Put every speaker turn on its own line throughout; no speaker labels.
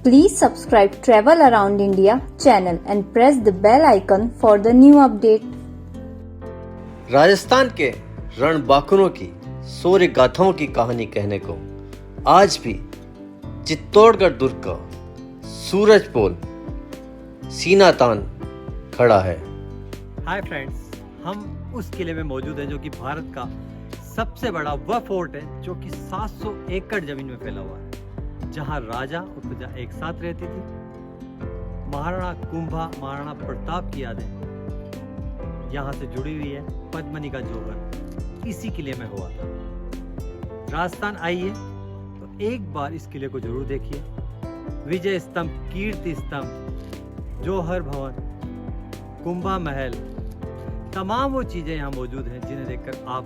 Please subscribe Travel Around India channel and press the bell icon for the new update.
Rajasthan के रणबांकुरों की शौर्य गाथाओं की कहानी कहने को आज भी चित्तौड़गढ़ दुर्ग का सूरज पोल सीना तान खड़ा है।
हाय फ्रेंड्स, हम उस किले में मौजूद हैं जो कि भारत का सबसे बड़ा वह फोर्ट है जो कि 700 एकड़ जमीन में फैला हुआ है, जहां राजा और प्रजा एक साथ रहती थी। महाराणा कुंभा, महाराणा प्रताप की यादें यहाँ से जुड़ी हुई है। पद्मनी का जौहर इसी किले में हुआ था। राजस्थान आइए तो एक बार इस किले को जरूर देखिए। विजय स्तंभ, कीर्ति स्तंभ, जौहर भवन, कुंभा महल, तमाम वो चीजें यहाँ मौजूद हैं जिन्हें देखकर आप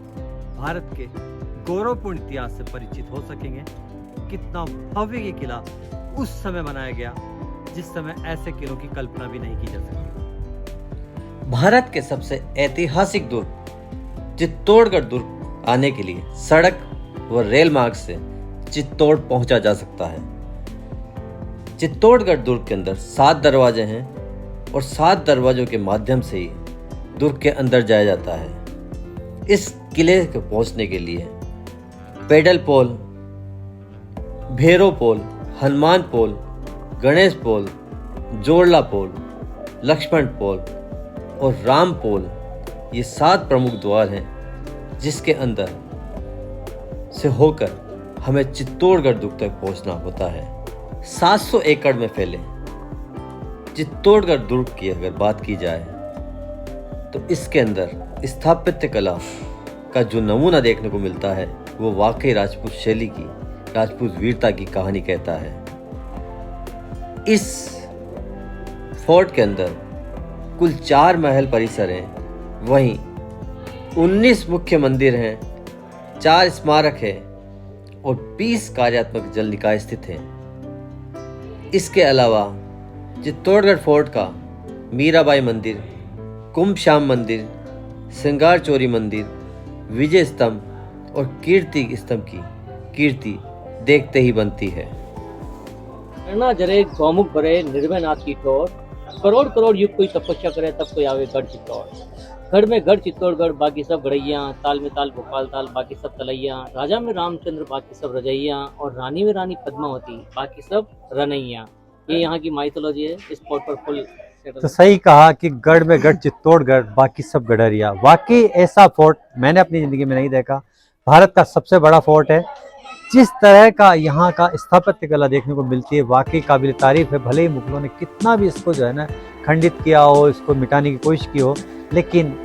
भारत के गौरवपूर्ण इतिहास से परिचित हो सकेंगे। कितना भव्य ये किला उस समय बनाया गया जिस समय ऐसे किलों की कल्पना भी नहीं की जा सकती।
भारत के सबसे ऐतिहासिक दुर्ग चित्तौड़गढ़ दुर्ग आने के लिए सड़क व रेल मार्ग से चित्तौड़ पहुंचा जा सकता है। चित्तौड़गढ़ दुर्ग के अंदर 7 दरवाजे हैं और 7 दरवाजों के माध्यम से ही दुर्ग के अंदर जाया जाता है। इस किले को पहुंचने के लिए पेडल पोल, भैरव पोल, हनुमान पोल, गणेश पोल, जोड़ला पोल, लक्ष्मण पोल और राम पोल, ये 7 प्रमुख द्वार हैं जिसके अंदर से होकर हमें चित्तौड़गढ़ दुर्ग तक पहुंचना होता है। 700 एकड़ में फैले चित्तौड़गढ़ दुर्ग की अगर बात की जाए तो इसके अंदर स्थापत्य कला का जो नमूना देखने को मिलता है वो वाकई राजपूत शैली की, राजपूत वीरता की कहानी कहता है। इस फोर्ट के अंदर कुल 4 महल परिसर हैं, वहीं 19 मुख्य मंदिर हैं, 4 स्मारक हैं और 20 कार्यात्मक जल निकाय स्थित हैं। इसके अलावा चित्तौड़गढ़ फोर्ट का मीराबाई मंदिर, कुंभ श्याम मंदिर, श्रृंगार चोरी मंदिर, विजय स्तंभ और कीर्ति स्तंभ की कीर्ति देखते ही बनती है।
करना जरे गौमुख भरे निर्भय नाथ की ठोर, करोड़ करोड़ युग कोई तपस्या करे तब कोई आवे गढ़ चित्तौड़। गढ़ में गढ़ चित्तौड़गढ़, बाकी सब गढ़ैया, ताल में ताल भोपाल ताल, बाकी सब तलैया, राजा में रामचंद्र, बाकी सब रजैया और रानी में रानी पद्मावती, बाकी सब रनैया। ये यहाँ की माइथोलॉजी है। इस पोर्ट पर फुल
तो सही कहा कि गढ़ में गढ़ चित्तौड़गढ़, बाकी सब गडरिया। वाकई ऐसा फोर्ट मैंने अपनी जिंदगी में नहीं देखा। भारत का सबसे बड़ा फोर्ट है। जिस तरह का यहाँ का स्थापत्य कला देखने को मिलती है वाकई काबिल तारीफ है। भले ही मुगलों ने कितना भी इसको जो है ना खंडित किया हो, इसको मिटाने की कोशिश की हो, लेकिन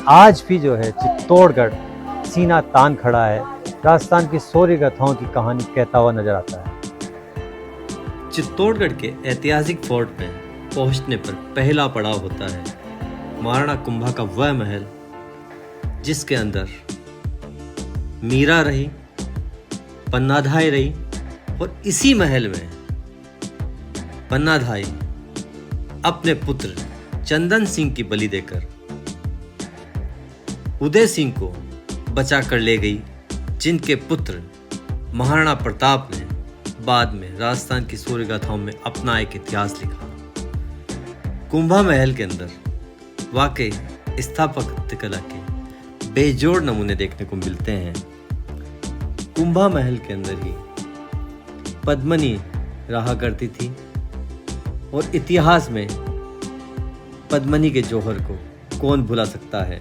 आज भी जो है चित्तौड़गढ़ सीना तान खड़ा है। राजस्थान की शौर्य गाथाओं की कहानी कहता हुआ नजर आता है।
चित्तौड़गढ़ के ऐतिहासिक फोर्ट में पहुंचने पर पहला पड़ाव होता है महाराणा कुंभा का वह महल जिसके अंदर मीरा रही, पन्नाधाई रही और इसी महल में पन्नाधाई अपने पुत्र चंदन सिंह की बलि देकर उदय सिंह को बचा कर ले गई, जिनके पुत्र महाराणा प्रताप ने बाद में राजस्थान की शौर्य गाथाओं में अपना एक इतिहास लिखा। कुंभा महल के अंदर वाकई स्थापत्य कला के बेजोड़ नमूने देखने को मिलते हैं। कुंभा महल के अंदर ही पद्मनी रहा करती थी और इतिहास में पद्मनी के जौहर को कौन भुला सकता है,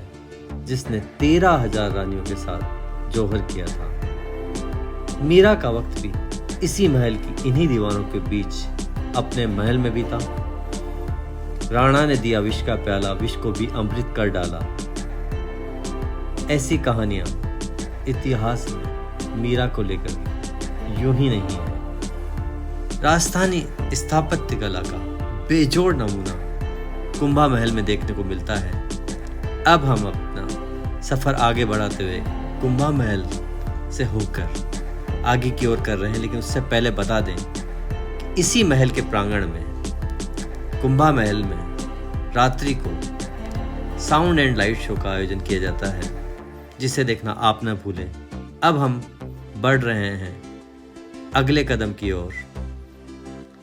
जिसने 13,000 रानियों के साथ जौहर किया था। मीरा का वक्त भी इसी महल की इन्हीं दीवारों के बीच अपने महल में बीता। राणा ने दिया विष का प्याला, विष को भी अमृत कर डाला। ऐसी कहानियां इतिहास में मीरा को लेकर यूं ही नहीं है। राजस्थानी स्थापत्य कला का बेजोड़ नमूना कुंभा महल में देखने को मिलता है। अब हम अपना सफर आगे बढ़ाते हुए कुंभा महल से होकर आगे की ओर कर रहे हैं, लेकिन उससे पहले बता दें कि इसी महल के प्रांगण में कुंभा महल में रात्रि को साउंड एंड लाइट शो का आयोजन किया जाता है, जिसे देखना आप न भूलें। अब हम बढ़ रहे हैं अगले कदम की ओर।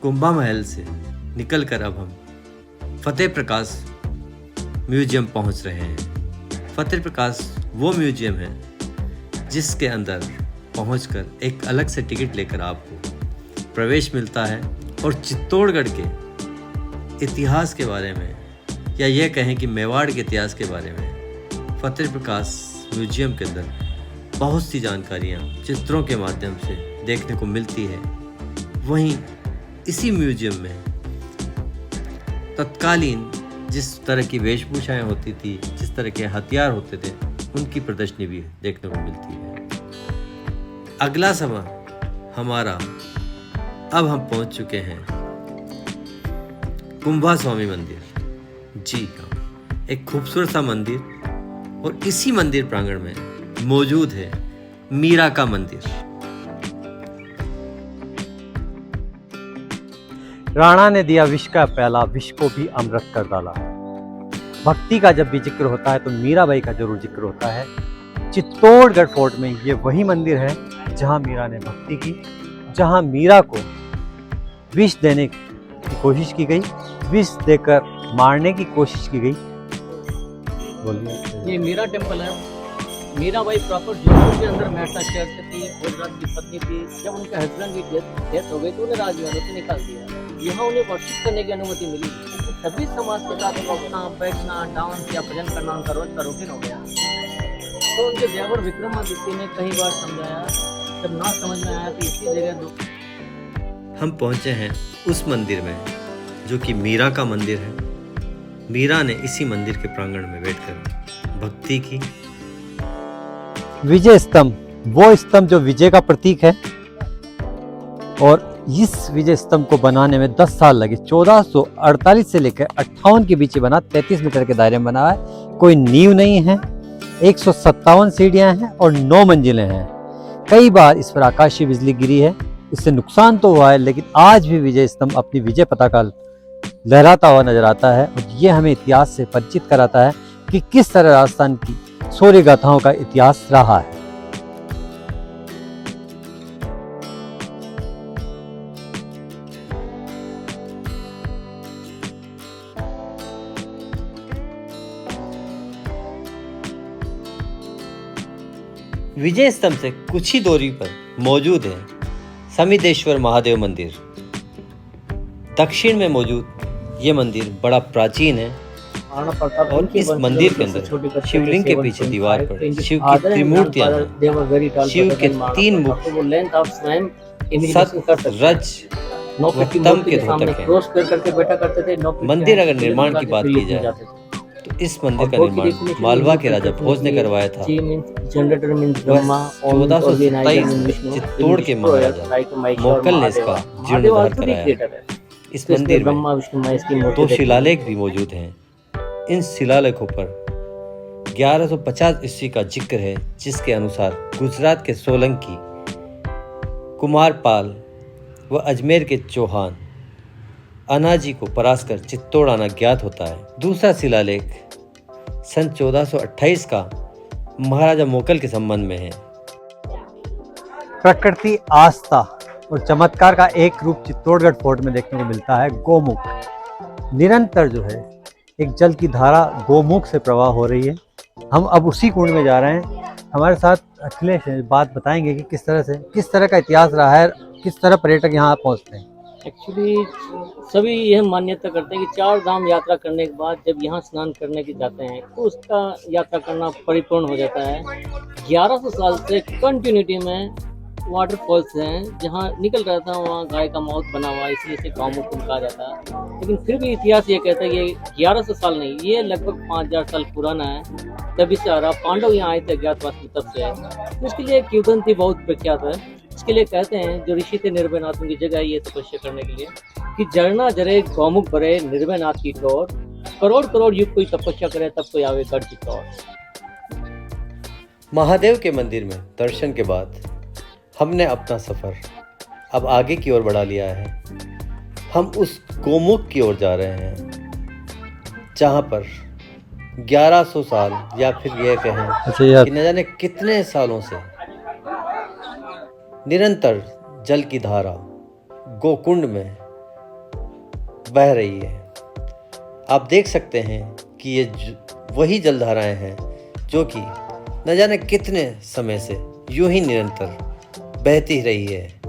कुंभा महल से निकलकर अब हम फतेह प्रकाश म्यूजियम पहुंच रहे हैं। फतेह प्रकाश वो म्यूजियम है जिसके अंदर पहुंचकर एक अलग से टिकट लेकर आपको प्रवेश मिलता है और चित्तौड़गढ़ के इतिहास के बारे में, या यह कहें कि मेवाड़ के इतिहास के बारे में फतेह प्रकाश म्यूजियम के अंदर बहुत सी जानकारियाँ चित्रों के माध्यम से देखने को मिलती है। वहीं इसी म्यूजियम में तत्कालीन जिस तरह की वेशभूषाएं होती थी, जिस तरह के हथियार होते थे, उनकी प्रदर्शनी भी देखने को मिलती है। अगला समय हमारा, अब हम पहुंच चुके हैं कुंभा स्वामी मंदिर। जी हाँ, एक खूबसूरत सा मंदिर, और इसी मंदिर प्रांगण में मौजूद है मीरा का मंदिर।
राणा ने दिया विष का प्याला, विष को भी अमृत कर डाला। भक्ति का जब भी जिक्र होता है तो मीराबाई का जरूर जिक्र होता है। चित्तौड़गढ़ फोर्ट में ये वही मंदिर है जहां मीरा ने भक्ति की, जहां मीरा को विष देने की कोशिश की गई, विष देकर मारने की कोशिश की गई। बोलिए।
ये मीरा टेम्पल है। मीराबाई प्रॉपर जोधपुर के अंदर मेहता शहर से थी, भोजराज की पत्नी थी। जब उनके हस्बैंड की डेथ हो गई तो उन्हें राजमहलों से निकाल दिया। यहाँ उन्हें वर्शिप करने की अनुमति मिली। सभी समाज के साथ उठना बैठना, डांस या भजन करना उनका रोज का रूटीन हो गया। तो उनके देवर विक्रमादित्य ने कई बार समझाया, जब ना समझ में आया कि इसी जगह
हम पहुंचे हैं उस मंदिर में जो कि मीरा का मंदिर है। मीरा ने इसी मंदिर के प्रांगण में बैठकर भक्ति की।
विजय स्तंभ, वो स्तंभ जो विजय का प्रतीक है, और इस विजय स्तंभ को बनाने में 10 साल लगे। 1448 से लेकर 58 के बीच बना, 33 मीटर के दायरे में बना है। कोई नींव नहीं है। 157 सीढ़ियां हैं और 9 मंजिलें हैं। कई बार इस पर आकाशीय बिजली गिरी है, इससे नुकसान तो हुआ है, लेकिन आज भी विजय स्तंभ अपनी विजय पताका लहराता हुआ नजर आता है। और ये हमें इतिहास से परिचित कराता है कि किस तरह राजस्थान की शौर्य गाथाओं का इतिहास रहा है।
विजय स्तंभ से कुछ ही दूरी पर मौजूद है समिदेश्वर महादेव मंदिर। दक्षिण में मौजूद ये मंदिर बड़ा प्राचीन है, और इस मंदिर के अंदर शिवलिंग के पीछे दीवार पर शिव की त्रिमूर्तियां हैं। शिव के 3 मुख, सत, रज व तम के द्योतक हैं। मंदिर अगर निर्माण की बात की जाए तो इस मंदिर का निर्माण मालवा के राजा भोज ने करवाया था। 1427 चित्तौड़ के महाराजा मोकल ने इसका जीर्णोद्धार कराया। इस मंदिर में 2 शिलालेख भी मौजूद हैं। इन शिलालेखों पर 1150 ईस्वी का जिक्र है, जिसके अनुसार गुजरात के सोलंकी, कुमारपाल व अजमेर के चौहान अनाजी को परास्त कर चित्तौड़ आना ज्ञात होता है। दूसरा शिलालेख सन 1428 का महाराजा मोकल के संबंध में है।
प्रकृति, आस्था और चमत्कार का एक रूप चित्तौड़गढ़ फोर्ट में देखने को मिलता है। गोमुख निरंतर जो है एक जल की धारा गोमुख से प्रवाह हो रही है। हम अब उसी कुंड में जा रहे हैं। हमारे साथ अखिलेश हैं, बात बताएंगे कि किस तरह का इतिहास रहा है, किस तरह पर्यटक यहाँ पहुँचते हैं।
एक्चुअली सभी यह मान्यता करते हैं कि 4 धाम यात्रा करने के बाद जब यहाँ स्नान करने के जाते हैं तो उसका यात्रा करना परिपूर्ण हो जाता है। 1100 साल से कंटिन्यूटी में वाटरफॉल्स हैं, जहाँ निकल रहा था वहाँ गाय का मौत बना हुआ, इसलिए इसे गौमुख कुंड कहा जाता है। लेकिन फिर भी इतिहास ये कहता है ये 1100 साल नहीं, ये लगभग 5000 साल पुराना है। तभी से आ रहा, पांडव यहाँ आए थे अज्ञातवास की तब से है। तो इसके लिए किंवदंती बहुत प्रख्यात है। इसके लिए कहते हैं जो ऋषि थे निर्भय नाथ, उनकी जगह ये तपस्या करने के लिए कि झरना जरे गौमुख भरे निर्भय नाथ की टोर, करोड़ करोड़ युग कोई तपस्या करे तब कोई आवे गढ़ चित्तौड़।
महादेव के मंदिर में दर्शन के बाद हमने अपना सफर अब आगे की ओर बढ़ा लिया है। हम उस गोमुख की ओर जा रहे हैं जहाँ पर 1100 साल या फिर यह कहें कि न जाने कितने सालों से निरंतर जल की धारा गोकुंड में बह रही है। आप देख सकते हैं कि ये वही जलधाराएं हैं जो कि न जाने कितने समय से यूं ही निरंतर बहती रही है।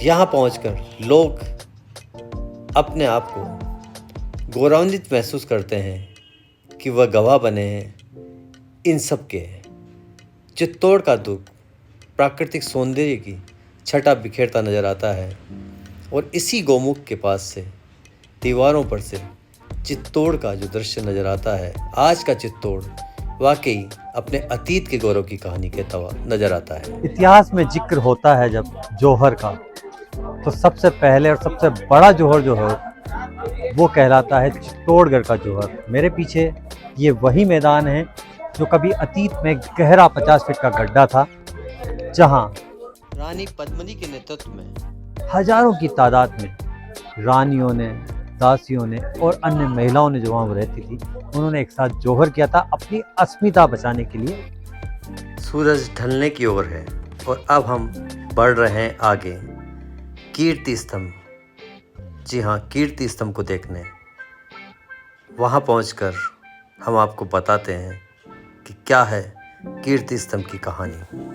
यहाँ पहुंचकर लोग अपने आप को गौरवान्वित महसूस करते हैं कि वह गवाह बने हैं इन सब के। चित्तौड़ का दुर्ग प्राकृतिक सौंदर्य की छटा बिखेरता नजर आता है और इसी गौमुख के पास से दीवारों पर से चित्तौड़ का जो दृश्य नजर आता है, आज का चित्तौड़ वाकई अपने अतीत के गौरव की कहानी कहता हुआ नजर आता है।
इतिहास में जिक्र होता है जब जौहर का, तो सबसे पहले और सबसे बड़ा जौहर जो है वो कहलाता है चित्तौड़गढ़ का जौहर। मेरे पीछे ये वही मैदान है जो कभी अतीत में गहरा 50 फीट का गड्ढा था, जहां
रानी पद्मिनी के नेतृत्व में
हजारों की तादाद में रानियों ने, दासियों ने और अन्य महिलाओं ने जो वहाँ रहती थी, उन्होंने एक साथ जौहर किया था अपनी अस्मिता बचाने के लिए।
सूरज ढलने की ओर है और अब हम बढ़ रहे हैं आगे कीर्ति स्तंभ। जी हाँ, कीर्ति स्तंभ को देखने। वहाँ पहुंचकर हम आपको बताते हैं कि क्या है कीर्ति स्तंभ की कहानी।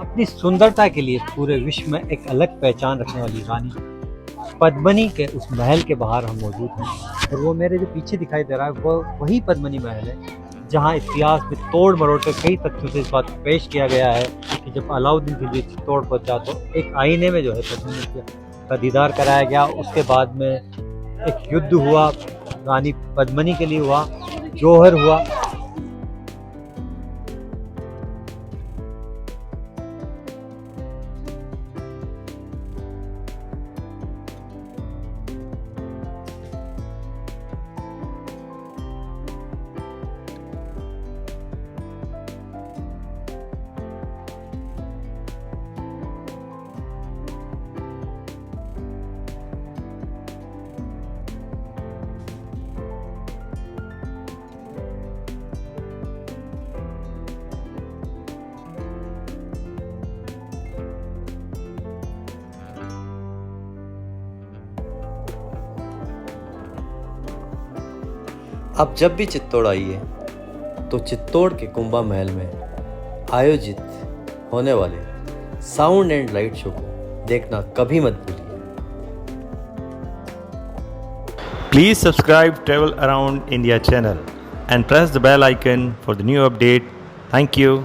अपनी सुंदरता के लिए पूरे विश्व में एक अलग पहचान रखने वाली रानी पद्मिनी के उस महल के बाहर हम मौजूद हैं। और वो मेरे जो पीछे दिखाई दे रहा है वो वही पद्मिनी महल है जहाँ इतिहास में तोड़ मरोड़ कर कई तथ्यों से इस बात को पेश किया गया है कि जब अलाउद्दीन खिलजी चित्तौड़ पहुंचा तो एक आईने में जो है पद्मिनी का दीदार कराया गया। उसके बाद में एक युद्ध हुआ, रानी पद्मिनी के लिए हुआ, जौहर हुआ।
आप जब भी चित्तौड़ आइए तो चित्तौड़ के कुंभा महल में आयोजित होने वाले साउंड एंड लाइट शो को देखना कभी मत भूलिए।
Please subscribe Travel Around India channel and press the bell icon for the new update. Thank you.